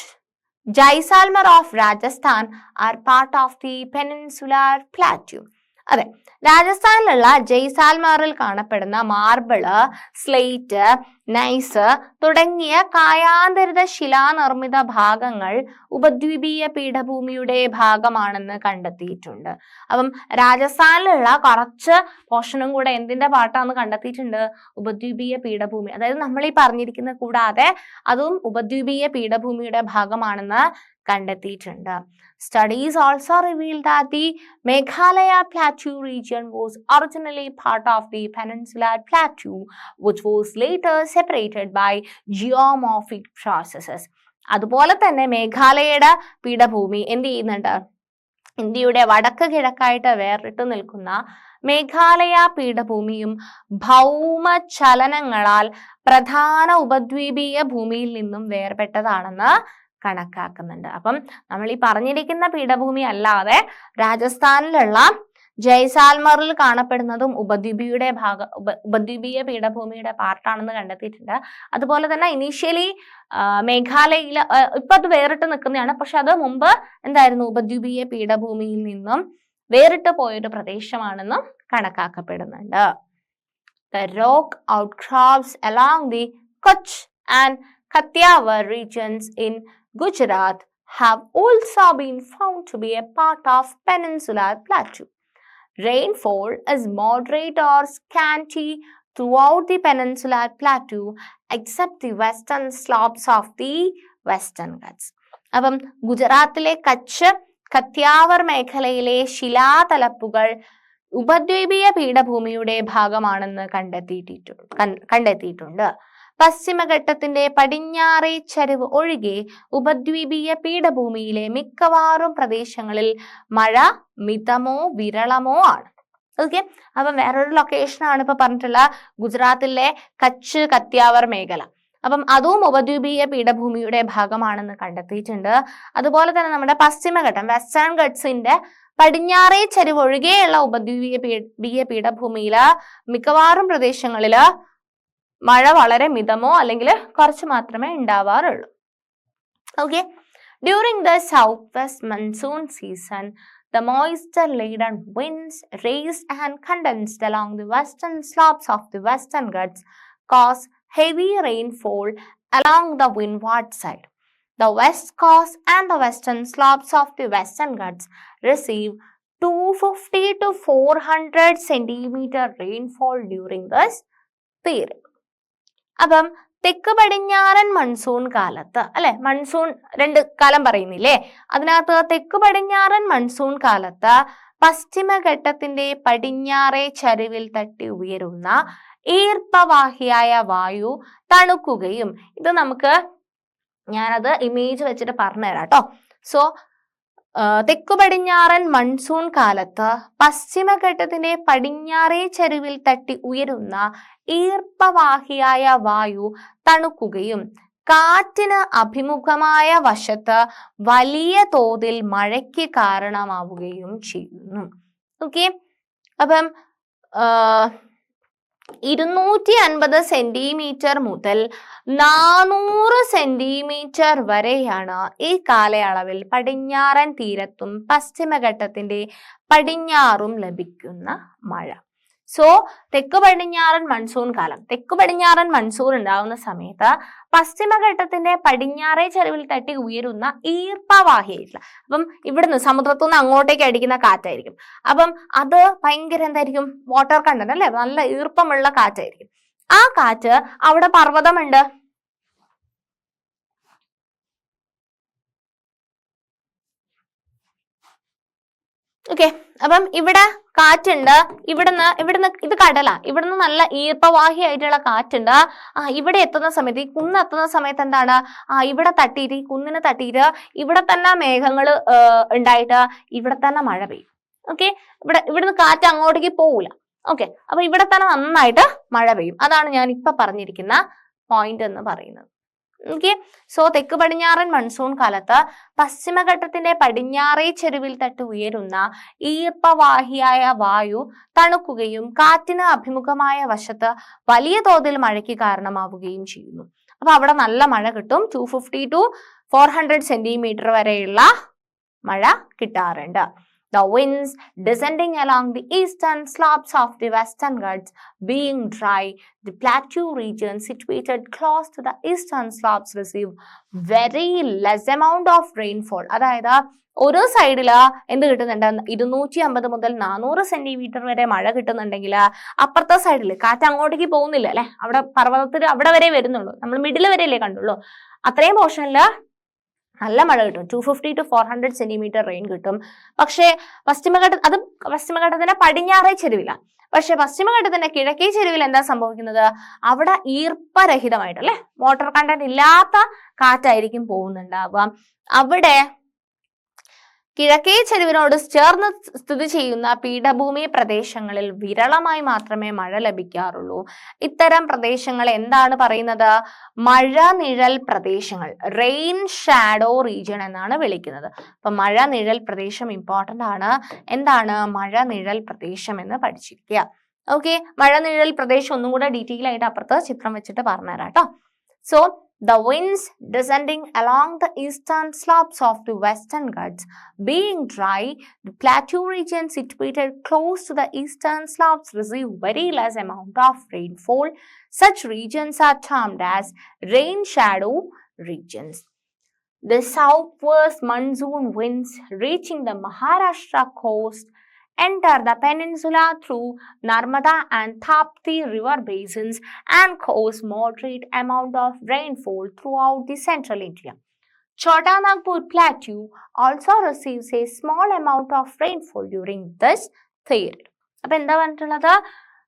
Jaisalmer of Rajasthan are part of the peninsular plateau. അതെ, രാജസ്ഥാനിലുള്ള ജയ്സാൽമറിൽ കാണപ്പെടുന്ന marble, slate, nice തുടങ്ങിയ കായാന്തരിത ശിലാനിർമ്മിത ഭാഗങ്ങൾ ഉപദ്വീപീയ പീഠഭൂമിയുടെ ഭാഗമാണെന്ന് കണ്ടെത്തിയിട്ടുണ്ട്. അപ്പം രാജസ്ഥാനിലുള്ള കുറച്ച് പോർഷനും കൂടെ എന്തിന്റെ പാട്ടാന്ന് കണ്ടെത്തിയിട്ടുണ്ട്? ഉപദ്വീപീയ പീഠഭൂമി. അതായത് നമ്മൾ ഈ പറഞ്ഞിരിക്കുന്ന കൂടാതെ അതും ഉപദ്വീപീയ പീഠഭൂമിയുടെ ഭാഗമാണെന്ന് കണ്ടെത്തിയിട്ടുണ്ട്. Studies also revealed that the Meghalaya Plateau region was originally part of the Peninsular Plateau, which was later separated by geomorphic processes. അതുപോലെ തന്നെ മേഘാലയയുടെ പീഠഭൂമി എന്ത് ചെയ്യുന്നുണ്ട്? ഇന്ത്യയുടെ വടക്ക് കിഴക്കായിട്ട് വേറിട്ട് നിൽക്കുന്ന മേഘാലയ പീഠഭൂമിയും ഭൗമ ചലനങ്ങളാൽ പ്രധാന ഉപദ്വീപീയ ഭൂമിയിൽ നിന്നും വേർപെട്ടതാണെന്ന് കണക്കാക്കുന്നുണ്ട്. അപ്പം നമ്മൾ ഈ പറഞ്ഞിരിക്കുന്ന പീഠഭൂമി അല്ലാതെ രാജസ്ഥാനിലുള്ള ജയ്സാൽമറിൽ കാണപ്പെടുന്നതും ഉപദ്വീപീയ പീഠഭൂമിയുടെ പാർട്ടാണെന്ന് കണ്ടെത്തിയിട്ടുണ്ട്. അതുപോലെ തന്നെ ഇനീഷ്യലി മേഘാലയയിൽ ഇപ്പൊ അത് വേറിട്ട് നിൽക്കുന്നതാണ്, പക്ഷെ അത് മുമ്പ് എന്തായിരുന്നു? ഉപദ്വീപീയ പീഠഭൂമിയിൽ നിന്നും വേറിട്ട് പോയൊരു പ്രദേശമാണെന്നും കണക്കാക്കപ്പെടുന്നുണ്ട്. The rock outcrops along the Kutch and Kathiawar regions in Gujarat have also been found to be a part of Peninsular Plateau. Rainfall is moderate or scanty throughout the Peninsular Plateau except the western slopes of the Western Ghats. അപ്പം ഗുജറാത്തിലെ കച്ച്, കത്യാവർ മേഖലയിലെ ശിലാതലപ്പുകൾ ഉപദ്വീപീയ പീഠഭൂമിയുടെ ഭാഗമാണെന്ന് കണ്ടെത്തിയിട്ടുണ്ട്. പശ്ചിമഘട്ടത്തിന്റെ പടിഞ്ഞാറേ ചരിവ് ഒഴികെ ഉപദ്വീപീയ പീഠഭൂമിയിലെ മിക്കവാറും പ്രദേശങ്ങളിൽ മഴ മിതമോ വിരളമോ ആണ്. ഓക്കെ, അപ്പം വേറൊരു ലൊക്കേഷനാണ് ഇപ്പൊ പറഞ്ഞിട്ടുള്ള ഗുജറാത്തിലെ കച്ച് കത്തിയാവർ മേഖല. അപ്പം അതും ഉപദ്വീപീയ പീഠഭൂമിയുടെ ഭാഗമാണെന്ന് കണ്ടെത്തിയിട്ടുണ്ട്. അതുപോലെ തന്നെ നമ്മുടെ പശ്ചിമഘട്ടം വെസ്റ്റേൺ ഗട്ട്സിന്റെ പടിഞ്ഞാറേ ചരിവ് ഒഴികെയുള്ള ഉപദ്വീപീയ പീഠഭൂമിയില് മിക്കവാറും പ്രദേശങ്ങളില് മഴ വളരെ മിതമോ അല്ലെങ്കിൽ കുറച്ച് മാത്രമേ ഉണ്ടാവാറുള്ളൂ. Okay, during the south west monsoon season the moisture-laden winds raised and condensed along the western slopes of the Western Ghats cause heavy rainfall along the windward side. The west coast and the western slopes of the Western Ghats receive 250 to 400 centimeter rainfall during this period. അപ്പം തെക്ക് പടിഞ്ഞാറൻ monsoon കാലത്ത് അല്ലെ, monsoon രണ്ട് കാലം പറയുന്നില്ലേ, അതിനകത്ത് തെക്ക് പടിഞ്ഞാറൻ മൺസൂൺ കാലത്ത് പശ്ചിമഘട്ടത്തിന്റെ പടിഞ്ഞാറേ ചരിവിൽ തട്ടി ഉയരുന്ന ഈർപ്പവാഹിയായ വായു തണുക്കുകയും, ഇത് നമുക്ക് ഞാനത് ഇമേജ് വെച്ചിട്ട് പറഞ്ഞുതരാം കേട്ടോ. സോ തെക്കു പടിഞ്ഞാറൻ മൺസൂൺ കാലത്ത് പശ്ചിമഘട്ടത്തിന്റെ പടിഞ്ഞാറേ ചരിവിൽ തട്ടി ഉയരുന്ന ഈർപ്പവാഹിയായ വായു തണുക്കുകയും കാറ്റിന് അഭിമുഖമായ വശത്ത് വലിയ തോതിൽ മഴയ്ക്ക് കാരണമാവുകയും ചെയ്യുന്നു. ഓക്കെ, അപ്പം 250 സെന്റിമീറ്റർ മുതൽ 400 സെന്റിമീറ്റർ വരെയാണ് ഈ കാലയളവിൽ പടിഞ്ഞാറൻ തീരത്തും പശ്ചിമഘട്ടത്തിന്റെ പടിഞ്ഞാറും ലഭിക്കുന്ന മഴ. സോ തെക്ക് പടിഞ്ഞാറൻ മൺസൂൺ കാലം, തെക്ക് പടിഞ്ഞാറൻ മൺസൂൺ ഉണ്ടാവുന്ന സമയത്ത് പശ്ചിമഘട്ടത്തിന്റെ പടിഞ്ഞാറേ ചരിവിൽ തട്ടി ഉയരുന്ന ഈർപ്പവാഹിയായിട്ടുള്ള, അപ്പം ഇവിടുന്ന് സമുദ്രത്തു നിന്ന് അങ്ങോട്ടേക്ക് അടിക്കുന്ന കാറ്റായിരിക്കും. അപ്പം അത് ഭയങ്കര എന്തായിരിക്കും, വാട്ടർ കണ്ടന്റ് അല്ലെ, നല്ല ഈർപ്പമുള്ള കാറ്റായിരിക്കും. ആ കാറ്റ്, അവിടെ പർവ്വതമുണ്ട്, ഓക്കെ, അപ്പം ഇവിടെ കാറ്റുണ്ട്, ഇവിടുന്ന് ഇത് കടലാ, ഇവിടുന്ന് നല്ല ഈർപ്പവാഹിയായിട്ടുള്ള കാറ്റുണ്ട്. ഇവിടെ എത്തുന്ന സമയത്ത്, ഈ കുന്ന് എത്തുന്ന സമയത്ത് എന്താണ്, ഇവിടെ തട്ടിയിട്ട്, ഈ കുന്നിന് തട്ടിയിട്ട് ഇവിടെ തന്നെ മേഘങ്ങൾ ഉണ്ടായിട്ട് ഇവിടെ തന്നെ മഴ പെയ്യും. ഓക്കെ, ഇവിടുന്ന് കാറ്റ് അങ്ങോട്ടേക്ക് പോവില്ല. ഓക്കെ, അപ്പൊ ഇവിടെ തന്നെ നന്നായിട്ട് മഴ പെയ്യും. അതാണ് ഞാൻ ഇപ്പൊ പറഞ്ഞിരിക്കുന്ന പോയിന്റ് എന്ന് പറയുന്നത്. ഓക്കെ, സോ തെക്ക് പടിഞ്ഞാറൻ മൺസൂൺ കാലത്ത് പശ്ചിമഘട്ടത്തിന്റെ പടിഞ്ഞാറേ ചെരുവിൽ തട്ടി ഉയരുന്ന ഈർപ്പവാഹിയായ വായു തണുക്കുകയും കാറ്റിന് അഭിമുഖമായ വശത്ത് വലിയ തോതിൽ മഴയ്ക്ക് കാരണമാവുകയും ചെയ്യുന്നു. അപ്പൊ അവിടെ നല്ല മഴ കിട്ടും. 250 to 400 സെന്റിമീറ്റർ വരെയുള്ള മഴ കിട്ടാറുണ്ട്. The winds descending along the eastern slopes of the Western Ghats being dry, the plateau region situated close to the eastern slopes receive very less amount of rainfall. അതായത് ഓരോ സൈഡില് എന്ത് കിട്ടുന്നുണ്ട്, 250 മുതൽ 400 സെന്റിമീറ്റർ വരെ മഴ കിട്ടുന്നുണ്ടെങ്കിൽ അപ്പുറത്തെ സൈഡിൽ കാറ്റ് അങ്ങോട്ടേക്ക് പോകുന്നില്ല അല്ലെ, അവിടെ പർവ്വതത്തിൽ അവിടെ വരെ വരുന്നുള്ളൂ, നമ്മൾ മിഡിൽ വരെയല്ലേ കണ്ടുള്ളൂ. അത്രയും പോർഷനില് നല്ല മഴ കിട്ടും. 250 to 400 സെന്റിമീറ്റർ റെയിൻ കിട്ടും. പക്ഷേ പശ്ചിമഘട്ടത്തിന്റെ പടിഞ്ഞാറേ ചെരുവില. പക്ഷെ പശ്ചിമഘട്ടത്തിന്റെ കിഴക്കേ ചെരുവിൽ എന്താ സംഭവിക്കുന്നത്, അവിടെ ഈർപ്പരഹിതമായിട്ട് അല്ലെ, വാട്ടർ കണ്ടന്റ് ഇല്ലാത്ത കാറ്റായിരിക്കും പോകുന്നുണ്ടാവുക. അവിടെ കിഴക്കേ ചെരുവിനോട് ചേർന്ന് സ്ഥിതി ചെയ്യുന്ന പീഠഭൂമി പ്രദേശങ്ങളിൽ വിരളമായി മാത്രമേ മഴ ലഭിക്കാറുള്ളൂ. ഇത്തരം പ്രദേശങ്ങൾ എന്താണ് പറയുന്നത്, മഴ നിഴൽ പ്രദേശങ്ങൾ, റെയിൻ ഷാഡോ റീജിയൻ എന്നാണ് വിളിക്കുന്നത്. അപ്പൊ മഴ നിഴൽ പ്രദേശം ഇമ്പോർട്ടന്റ് ആണ്. എന്താണ് മഴ നിഴൽ പ്രദേശം എന്ന് പഠിച്ചിരിക്കുക. ഓക്കെ, മഴ നിഴൽ പ്രദേശം ഒന്നും കൂടെ ഡീറ്റെയിൽ ആയിട്ട് അപ്പുറത്ത് ചിത്രം വെച്ചിട്ട് പറഞ്ഞുതരാം കേട്ടോ. So the winds descending along the eastern slopes of the Western Ghats being dry, the plateau region situated close to the eastern slopes receive very less amount of rainfall. Such regions are termed as rain shadow regions. The southwest monsoon winds reaching the Maharashtra coast enter the peninsula through Narmada and Tapti river basins and cause moderate amount of rainfall throughout the central India. Chota Nagpur Plateau also receives a small amount of rainfall during this period. അപ്പോൾ എന്താ പറഞ്ഞിട്ടുള്ളത്,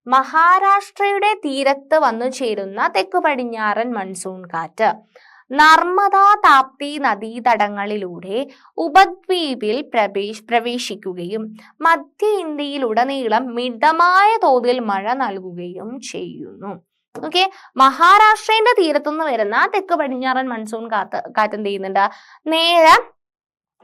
മഹാരാഷ്ട്രയുടെ തീരത്ത് വന്നു ചേരുന്ന തെക്കു പടിഞ്ഞാറൻ monsoon കാറ്റ് നർമ്മദ താപ്തി നദീതടങ്ങളിലൂടെ ഉപദ്വീപിൽ പ്രവേശിക്കുകയും മധ്യ ഇന്ത്യയിലുടനീളം മിതമായ തോതിൽ മഴ നൽകുകയും ചെയ്യുന്നു. ഓക്കെ, മഹാരാഷ്ട്രയുടെ തീരത്തുനിന്ന് വരുന്ന തെക്ക് പടിഞ്ഞാറൻ മൺസൂൺ കാറ്റ് എന്ത് ചെയ്യുന്നുണ്ട്, നേരെ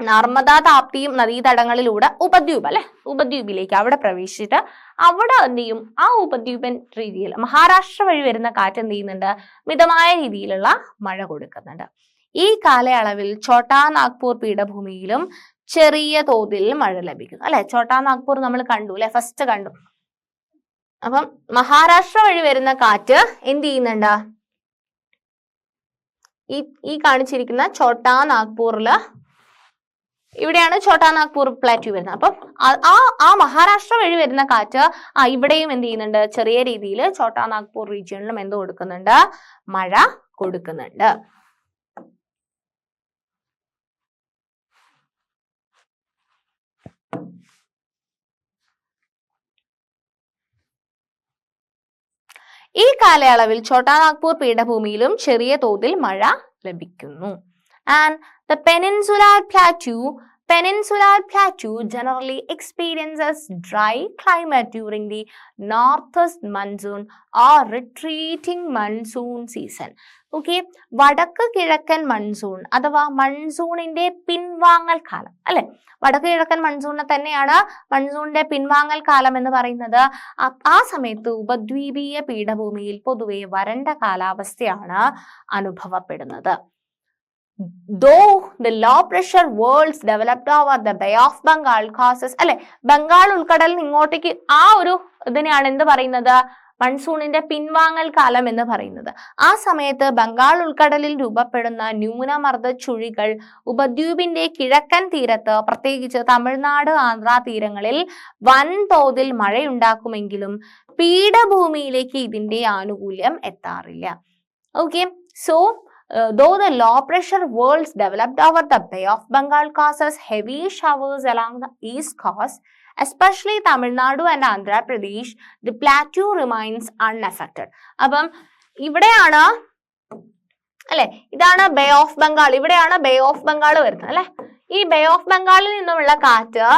നർമ്മദ താപ്തി നദീതടങ്ങളിലൂടെ ഉപദ്വീപിലേക്ക് അവിടെ പ്രവേശിച്ചിട്ട് അവിടെ എന്ത് ചെയ്യും, ആ ഉപദ്വീപൻ രീതിയിൽ മഹാരാഷ്ട്ര വഴി വരുന്ന കാറ്റ് എന്ത് ചെയ്യുന്നുണ്ട്, മിതമായ രീതിയിലുള്ള മഴ കൊടുക്കുന്നുണ്ട്. ഈ കാലയളവിൽ ഛോട്ടാ നാഗ്പൂർ പീഠഭൂമിയിലും ചെറിയ തോതിൽ മഴ ലഭിക്കുന്നു. അല്ലെ, ഛോട്ടാ നാഗ്പൂർ നമ്മൾ കണ്ടു അല്ലെ, ഫസ്റ്റ് കണ്ടു. അപ്പം മഹാരാഷ്ട്ര വഴി വരുന്ന കാറ്റ് എന്ത് ചെയ്യുന്നുണ്ട്, ഈ കാണിച്ചിരിക്കുന്ന ഛോട്ടാ നാഗ്പൂരില്, ഇവിടെയാണ് ഛോട്ടാ നാഗ്പൂർ പ്ലാറ്റ്യൂ വരുന്നത്. അപ്പം ആ മഹാരാഷ്ട്ര വഴി വരുന്ന കാറ്റ് ഇവിടെയും എന്ത് ചെയ്യുന്നുണ്ട്, ചെറിയ രീതിയിൽ ഛോട്ടാ നാഗ്പൂർ റീജിയണിലും എന്ത് കൊടുക്കുന്നുണ്ട്, മഴ കൊടുക്കുന്നുണ്ട്. ഈ കാലയളവിൽ ഛോട്ടാ നാഗ്പൂർ പീഠഭൂമിയിലും ചെറിയ തോതിൽ മഴ ലഭിക്കുന്നു. And the peninsular plateau generally experiences dry climate during the northeast monsoon or retreating monsoon season. Okay, വടക്ക് കിഴക്കൻ മൺസൂൺ അഥവാ മൺസൂണിന്റെ പിൻവാങ്ങൽ കാലം അല്ലെ, വടക്ക് കിഴക്കൻ മൺസൂണിനെ തന്നെയാണ് മൺസൂണിന്റെ പിൻവാങ്ങൽ കാലം എന്ന് പറയുന്നത്. ആ സമയത്ത് ഉപദ്വീപീയ പീഠഭൂമിയിൽ പൊതുവെ വരണ്ട കാലാവസ്ഥയാണ് അനുഭവപ്പെടുന്നത്. Though the low pressure worlds developed over the Bay of Bengal causes അല്ലെ, ബംഗാൾ ഉൾക്കടലിൽ ഇങ്ങോട്ടേക്ക് ആ ഒരു ഇതിനെയാണ് എന്ത് പറയുന്നത്, മൺസൂണിന്റെ പിൻവാങ്ങൽ കാലം എന്ന് പറയുന്നത്. ആ സമയത്ത് ബംഗാൾ ഉൾക്കടലിൽ രൂപപ്പെടുന്ന ന്യൂനമർദ്ദ ചുഴികൾ ഉപദ്വീപിന്റെ കിഴക്കൻ തീരത്ത് പ്രത്യേകിച്ച് തമിഴ്നാട് ആന്ധ്ര തീരങ്ങളിൽ വൻതോതിൽ മഴയുണ്ടാക്കുമെങ്കിലും പീഠഭൂമിയിലേക്ക് ഇതിന്റെ ആനുകൂല്യം എത്താറില്ല. Okay, so though the low pressure worlds developed over the Bay of Bengal causes heavy showers along the east coast, especially Tamil Nadu and Andhra Pradesh, the plateau remains unaffected. അപ്പം ഇവിടെയാണ് അല്ലെ, ഇതാണ് ബേ ഓഫ് ബംഗാൾ, ഇവിടെയാണ് bay of Bengal വരുന്നത് അല്ലെ. ഈ bay of ബംഗാളിൽ നിന്നുമുള്ള കാറ്റ്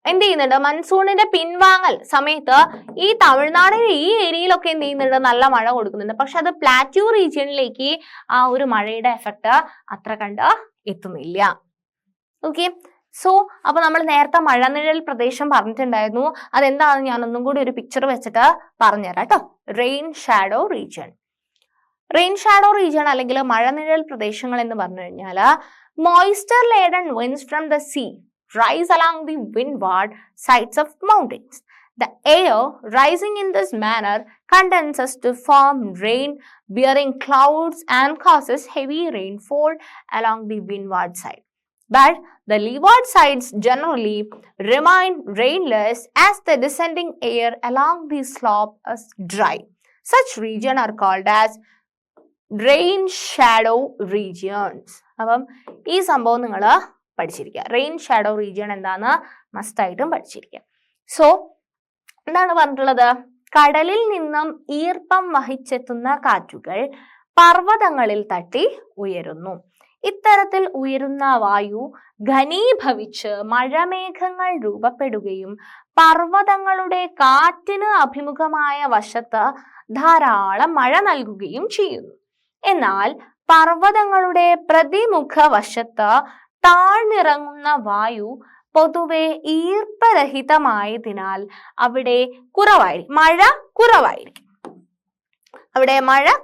എന്ത് ചെയ്യുന്നുണ്ട്, മൺസൂണിന്റെ പിൻവാങ്ങൽ സമയത്ത് ഈ തമിഴ്നാടിന്റെ ഈ ഏരിയയിലൊക്കെ എന്ത് ചെയ്യുന്നുണ്ട്, നല്ല മഴ കൊടുക്കുന്നുണ്ട്. പക്ഷെ അത് പ്ലാറ്റ്യൂ റീജിയനിലേക്ക് ആ ഒരു മഴയുടെ എഫക്റ്റ് അത്ര കണ്ട് എത്തുന്നില്ല. ഓക്കെ, സോ അപ്പൊ നമ്മൾ നേരത്തെ മഴനിഴൽ പ്രദേശം പറഞ്ഞിട്ടുണ്ടായിരുന്നു, അതെന്താണെന്ന് ഞാൻ ഒന്നും കൂടി ഒരു പിക്ചർ വെച്ചിട്ട് പറഞ്ഞുതരാം കേട്ടോ. റെയിൻ ഷാഡോ റീജിയൺ അല്ലെങ്കിൽ മഴനിഴൽ പ്രദേശങ്ങൾ എന്ന് പറഞ്ഞു കഴിഞ്ഞാൽ moisture laden winds from the sea rise along the windward sides of mountains. The air rising in this manner condenses to form rain-bearing clouds and causes heavy rainfall along the windward side. But the leeward sides generally remain rainless as the descending air along the slope is dry. Such regions are called as rain shadow regions. അപ്പം ഈ സംഭവം നിങ്ങൾ പഠിച്ചിരിക്കുക. Rain shadow region എന്താന്ന് മസ്റ്റായിട്ടും പഠിച്ചിരിക്കുക. So എന്താണ് പറഞ്ഞിട്ടുള്ളത്, കടലിൽ നിന്നും ഈർപ്പം വഹിച്ചെത്തുന്ന കാറ്റുകൾ പർവ്വതങ്ങളിൽ തട്ടി ഉയരുന്നു. ഇത്തരത്തിൽ ഉയരുന്ന വായു ഘനീഭവിച്ച് മഴമേഘങ്ങൾ രൂപപ്പെടുകയും പർവ്വതങ്ങളുടെ കാറ്റിന് അഭിമുഖമായ വശത്ത് ധാരാളം മഴ നൽകുകയും ചെയ്യുന്നു. എന്നാൽ പർവ്വതങ്ങളുടെ പ്രതിമുഖ വശത്ത് താഴ്ന്നിറങ്ങുന്ന വായു പൊതുവെ ഈർപ്പരഹിതമായതിനാൽ അവിടെ മഴ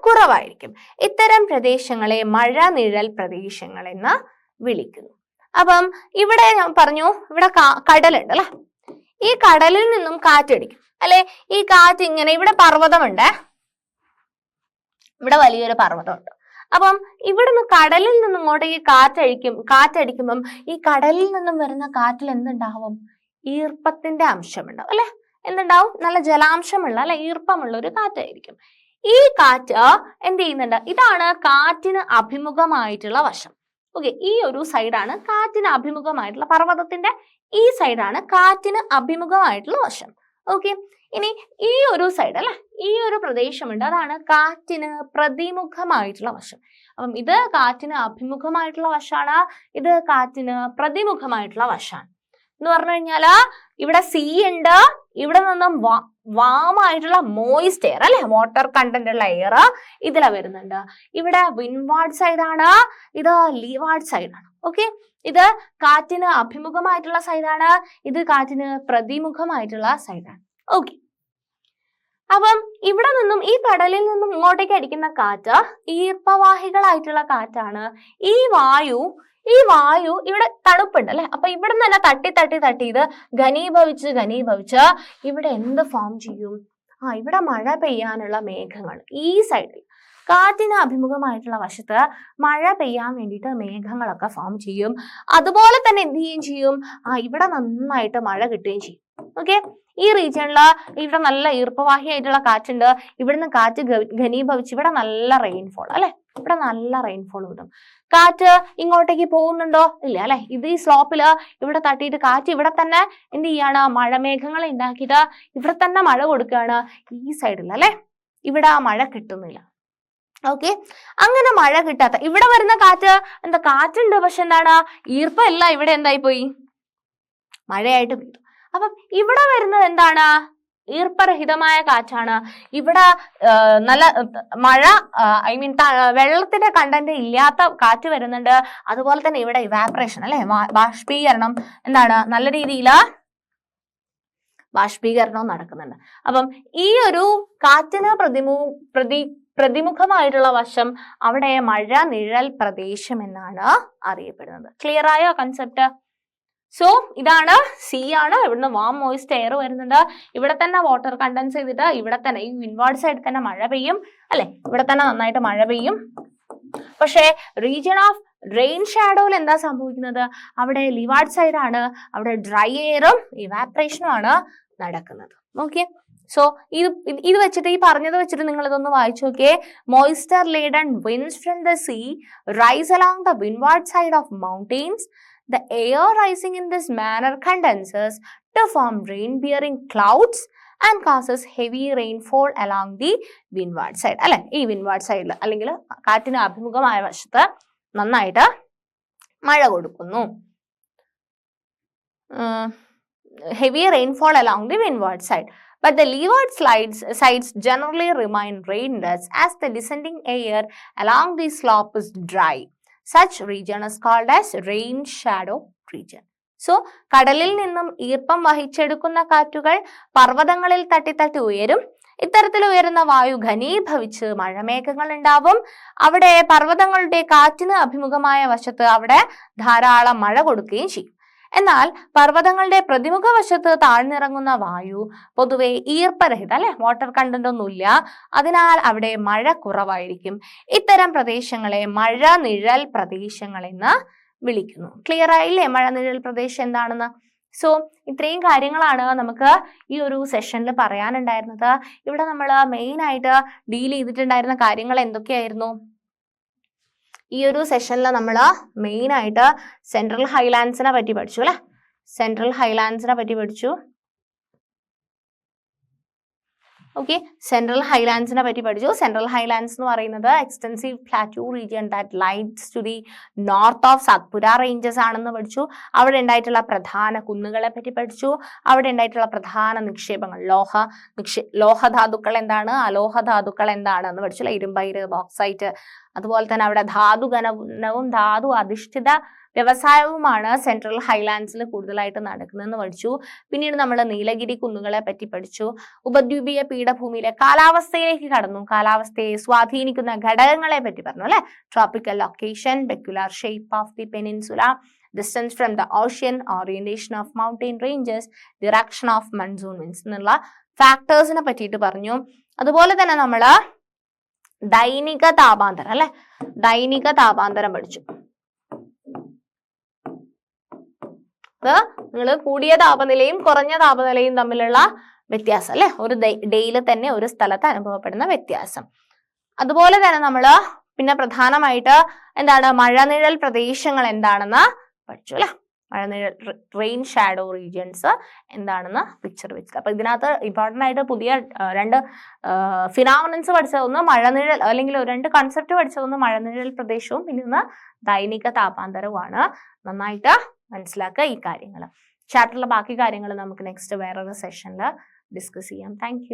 കുറവായിരിക്കും. ഇത്തരം പ്രദേശങ്ങളെ മഴനിഴൽ പ്രദേശങ്ങൾ എന്ന് വിളിക്കുന്നു. അപ്പം ഇവിടെ ഞാൻ പറഞ്ഞു, ഇവിടെ കടലുണ്ട് അല്ലെ, ഈ കടലിൽ നിന്നും കാറ്റടിക്കും അല്ലെ. ഈ കാറ്റ് ഇങ്ങനെ, ഇവിടെ പർവ്വതമുണ്ട്, ഇവിടെ വലിയൊരു പർവ്വതമുണ്ട്. അപ്പം ഇവിടുന്ന് കടലിൽ നിന്നും ഇങ്ങോട്ടേക്ക് കാറ്റടിക്കുമ്പം ഈ കടലിൽ നിന്നും വരുന്ന കാറ്റിൽ എന്തുണ്ടാവും, ഈർപ്പത്തിന്റെ അംശമുണ്ടാവും അല്ലെ. എന്തുണ്ടാവും, നല്ല ജലാംശമുള്ള അല്ലെ, ഈർപ്പമുള്ള ഒരു കാറ്റായിരിക്കും. ഈ കാറ്റ് എന്ത് ചെയ്യുന്നുണ്ട്, ഇതാണ് കാറ്റിന് അഭിമുഖമായിട്ടുള്ള വശം. ഓക്കെ, ഈ ഒരു സൈഡാണ് കാറ്റിന് അഭിമുഖമായിട്ടുള്ള, പർവ്വതത്തിന്റെ ഈ സൈഡാണ് കാറ്റിന് അഭിമുഖമായിട്ടുള്ള വശം. ഓക്കെ, ഇനി ഈ ഒരു സൈഡ് അല്ലെ, ഈ ഒരു പ്രദേശമുണ്ട്, അതാണ് കാറ്റിന് പ്രതിമുഖമായിട്ടുള്ള വശം. അപ്പം ഇത് കാറ്റിന് അഭിമുഖമായിട്ടുള്ള വശമാണ്, ഇത് കാറ്റിന് പ്രതിമുഖമായിട്ടുള്ള വശമാണ്. എന്ന് പറഞ്ഞു കഴിഞ്ഞാല് ഇവിടെ സീ ഉണ്ട്, ഇവിടെ നിന്നും വാമായിട്ടുള്ള മോയിസ്റ്റ് എയർ അല്ലെ, വാട്ടർ കണ്ടന്റ് ഉള്ള എയർ ഇതില വരുന്നുണ്ട്. ഇവിടെ വിൻവാർഡ് സൈഡ് ആണ്, ഇത് ലീവാർഡ് സൈഡ് ആണ്. ഓക്കെ, ഇത് കാറ്റിന് അഭിമുഖമായിട്ടുള്ള സൈഡാണ്, ഇത് കാറ്റിന് പ്രതിമുഖമായിട്ടുള്ള സൈഡാണ്. ഓക്കെ, അപ്പം ഇവിടെ നിന്നും ഈ കടലിൽ നിന്നും ഇങ്ങോട്ടേക്ക് അടിക്കുന്ന കാറ്റ് ഈർപ്പവാഹികളായിട്ടുള്ള കാറ്റാണ്. ഈ വായു ഇവിടെ തണുപ്പുണ്ട് അല്ലെ, അപ്പൊ ഇവിടെ നിന്ന് തന്നെ തട്ടി ഇത് ഘനീഭവിച്ച് ഇവിടെ എന്ത് ഫോം ചെയ്യും? ഇവിടെ മഴ പെയ്യാനുള്ള മേഘങ്ങൾ ഈ സൈഡിൽ, കാറ്റിന് അഭിമുഖമായിട്ടുള്ള വശത്ത് മഴ പെയ്യാൻ വേണ്ടിയിട്ട് മേഘങ്ങളൊക്കെ ഫോം ചെയ്യും. അതുപോലെ തന്നെ എന്ത് ചെയ്യും? ഇവിടെ നന്നായിട്ട് മഴ കിട്ടുകയും ചെയ്യും. ഓക്കെ, ഈ റീജിയണില് ഇവിടെ നല്ല ഈർപ്പവാഹിയായിട്ടുള്ള കാറ്റുണ്ട്, ഇവിടുന്ന് കാറ്റ് ഘനീഭവിച്ച് ഇവിടെ നല്ല റെയിൻഫോൾ അല്ലെ, ഇവിടെ നല്ല റെയിൻഫോൾ കിട്ടും. കാറ്റ് ഇങ്ങോട്ടേക്ക് പോകുന്നുണ്ടോ? ഇല്ല അല്ലെ, ഇത് ഈ സ്ലോപ്പില് ഇവിടെ തട്ടിയിട്ട് കാറ്റ് ഇവിടെ തന്നെ എന്ത് ചെയ്യാണ്? മഴമേഘങ്ങളെ ഉണ്ടാക്കിയിട്ട് ഇവിടെ തന്നെ മഴ കൊടുക്കുകയാണ് ഈ സൈഡിൽ അല്ലെ, ഇവിടെ ആ മഴ കിട്ടുന്നില്ല. ഓക്കെ, അങ്ങനെ മഴ കിട്ടാത്ത ഇവിടെ വരുന്ന കാറ്റ് എന്താ, കാറ്റുണ്ട് പക്ഷെ എന്താണ്, ഈർപ്പല്ല, ഇവിടെ എന്തായി പോയി? മഴയായിട്ട് പെയ്തു. അപ്പം ഇവിടെ വരുന്നത് എന്താണ്? ഈർപ്പരഹിതമായ കാറ്റാണ്. ഇവിടെ നല്ല മഴ വെള്ളത്തിന്റെ കണ്ടന്റ് ഇല്ലാത്ത കാറ്റ് വരുന്നുണ്ട്. അതുപോലെ തന്നെ ഇവിടെ ഇവാപറേഷൻ അല്ലെ, ബാഷ്പീകരണം എന്താണ്, നല്ല രീതിയിൽ ബാഷ്പീകരണവും നടക്കുന്നുണ്ട്. അപ്പം ഈ ഒരു കാറ്റിന് പ്രതിമുഖമായിട്ടുള്ള വശം അവിടെ മഴ നിഴൽ പ്രദേശം എന്നാണ് അറിയപ്പെടുന്നത്. ക്ലിയർ ആയോ കൺസെപ്റ്റ്? സോ ഇതാണ് സീ ആണ്, ഇവിടുന്ന് വാം മോയിസ്റ്റ് എയർ വരുന്നുണ്ട്, ഇവിടെ തന്നെ വാട്ടർ കണ്ടൻസ് ചെയ്തിട്ട് ഇവിടെ തന്നെ ഈ വിൻവാർഡ് സൈഡിൽ തന്നെ മഴ പെയ്യും അല്ലെ, ഇവിടെ തന്നെ നന്നായിട്ട് മഴ പെയ്യും. പക്ഷേ റീജിയൺ ഓഫ് റെയിൻ ഷാഡോയിൽ എന്താ സംഭവിക്കുന്നത്? അവിടെ ലിവാർഡ് സൈഡ് ആണ്, അവിടെ ഡ്രൈ എയറും ഇവാപറേഷനും ആണ് നടക്കുന്നത്. ഓക്കെ, സോ ഇത് വെച്ചിട്ട്, ഈ പറഞ്ഞത് വെച്ചിട്ട് നിങ്ങൾ ഇതൊന്ന് വായിച്ചു നോക്കിയേ. Moisture laden winds from the sea rise along the windward side of mountains. The air rising in this manner condenses to form rain-bearing clouds and causes heavy rainfall along the windward side. അല്ലെ, ഈ വിൻവാർഡ് സൈഡിൽ അല്ലെങ്കിൽ കാറ്റിന് അഭിമുഖമായ വശത്ത് നന്നായിട്ട് മഴ കൊടുക്കുന്നു. Heavy rainfall along the windward side. But the leeward sides generally remain rainless as the descending air along the slope is dry. Such region is called as rain shadow region. So, കടലിൽ നിന്നും ഈർപ്പം വഹിച്ചെടുക്കുന്ന കാറ്റുകൾ പർവ്വതങ്ങളിൽ തട്ടി ഉയരും. ഇത്തരത്തിൽ ഉയരുന്ന വായു ഘനീഭവിച്ച് മഴമേഘങ്ങൾ ഉണ്ടാവും. അവിടെ പർവ്വതങ്ങളുടെ കാറ്റിന് അഭിമുഖമായ വശത്ത് അവിടെ ധാരാളം മഴ കൊടുക്കുകയും ചെയ്യും. എന്നാൽ പർവ്വതങ്ങളുടെ പ്രതിമുഖ വശത്ത് താഴ്ന്നിറങ്ങുന്ന വായു പൊതുവെ ഈർപ്പരഹിത അല്ലെ, വാട്ടർ കണ്ടന്റ് ഒന്നുമില്ല, അതിനാൽ അവിടെ മഴ കുറവായിരിക്കും. ഇത്തരം പ്രദേശങ്ങളെ മഴ നിഴൽ പ്രദേശങ്ങൾ എന്ന് വിളിക്കുന്നു. ക്ലിയർ ആയില്ലേ മഴ നിഴൽ പ്രദേശം എന്താണെന്ന്? സോ ഇത്രയും കാര്യങ്ങളാണ് നമുക്ക് ഈ ഒരു സെഷനിൽ പറയാനുണ്ടായിരുന്നത്. ഇവിടെ നമ്മൾ മെയിൻ ആയിട്ട് ഡീൽ ചെയ്തിട്ടുണ്ടായിരുന്ന കാര്യങ്ങൾ എന്തൊക്കെയായിരുന്നു? ഈ ഒരു സെഷനിൽ നമ്മൾ മെയിൻ ആയിട്ട് സെൻട്രൽ ഹൈലാൻഡ്സിനെ പറ്റി പഠിച്ചു അല്ലെ, സെൻട്രൽ ഹൈലാൻഡ്സിനെ പറ്റി പഠിച്ചു. ഓക്കെ, സെൻട്രൽ ഹൈലാൻഡ്സിനെ പറ്റി പഠിച്ചു. സെൻട്രൽ ഹൈലാൻഡ്സ് എന്ന് പറയുന്നത് extensive plateau region that lies to the north of Satpura ranges ആണെന്ന് പഠിച്ചു. അവിടെ ഉണ്ടായിട്ടുള്ള പ്രധാന കുന്നുകളെ പറ്റി പഠിച്ചു. അവിടെ ഉണ്ടായിട്ടുള്ള പ്രധാന നിക്ഷേപങ്ങൾ ലോഹധാതുക്കൾ എന്താണ്, അലോഹധാതുക്കൾ എന്താണെന്ന് പഠിച്ചു. ഇരുമ്പയിര്, ബോക്സൈറ്റ്, അതുപോലെ തന്നെ അവിടെ ധാതുഘനവും ധാതു അധിഷ്ഠിത വ്യവസായവുമാണ് സെൻട്രൽ ഹൈലാൻഡ്സിൽ കൂടുതലായിട്ട് നടക്കുന്നതെന്ന് പഠിച്ചു. പിന്നീട് നമ്മൾ നീലഗിരി കുന്നുകളെ പറ്റി പഠിച്ചു. ഉപദ്വീപീയ പീഠഭൂമിയിലെ കാലാവസ്ഥയിലേക്ക് കടന്നു. കാലാവസ്ഥയെ സ്വാധീനിക്കുന്ന ഘടകങ്ങളെ പറ്റി പറഞ്ഞു അല്ലെ. Tropical location, peculiar shape of the peninsula, distance from the ocean, orientation of mountain ranges, direction of monsoon winds എന്നുള്ള ഫാക്ടേഴ്സിനെ പറ്റിയിട്ട് പറഞ്ഞു. അതുപോലെ തന്നെ നമ്മൾ ദൈനിക താപാന്തരം അല്ലെ, ദൈനിക താപാന്തരം പഠിച്ചു. നിങ്ങൾ കൂടിയ താപനിലയും കുറഞ്ഞ താപനിലയും തമ്മിലുള്ള വ്യത്യാസം അല്ലെ, ഒരു ഡേയിൽ തന്നെ ഒരു സ്ഥലത്ത് അനുഭവപ്പെടുന്ന വ്യത്യാസം. അതുപോലെ തന്നെ നമ്മൾ പിന്നെ പ്രധാനമായിട്ട് എന്താണ് മഴനിഴൽ പ്രദേശങ്ങൾ എന്താണെന്ന് പഠിച്ചു അല്ലെ. മഴനിഴൽ റെയിൻ ഷാഡോ റീജിയൻസ് എന്താണെന്ന് പിക്ചർ വെച്ചത്. അപ്പൊ ഇതിനകത്ത് ഇമ്പോർട്ടൻ്റ് ആയിട്ട് പുതിയ 2 ഫിനോമിനൻസ് പഠിച്ചതൊന്ന് മഴനിഴൽ, അല്ലെങ്കിൽ 2 കൺസെപ്റ്റ് പഠിച്ചതൊന്ന് മഴനിഴൽ പ്രദേശവും പിന്നെ ഒന്ന് ദൈനിക താപാന്തരവുമാണ്. നന്നായിട്ട് മനസ്സിലാക്കുക ഈ കാര്യങ്ങൾ. ചാപ്റ്ററിലെ ബാക്കി കാര്യങ്ങൾ നമുക്ക് നെക്സ്റ്റ് വേറൊരു സെഷനിൽ ഡിസ്കസ് ചെയ്യാം. താങ്ക്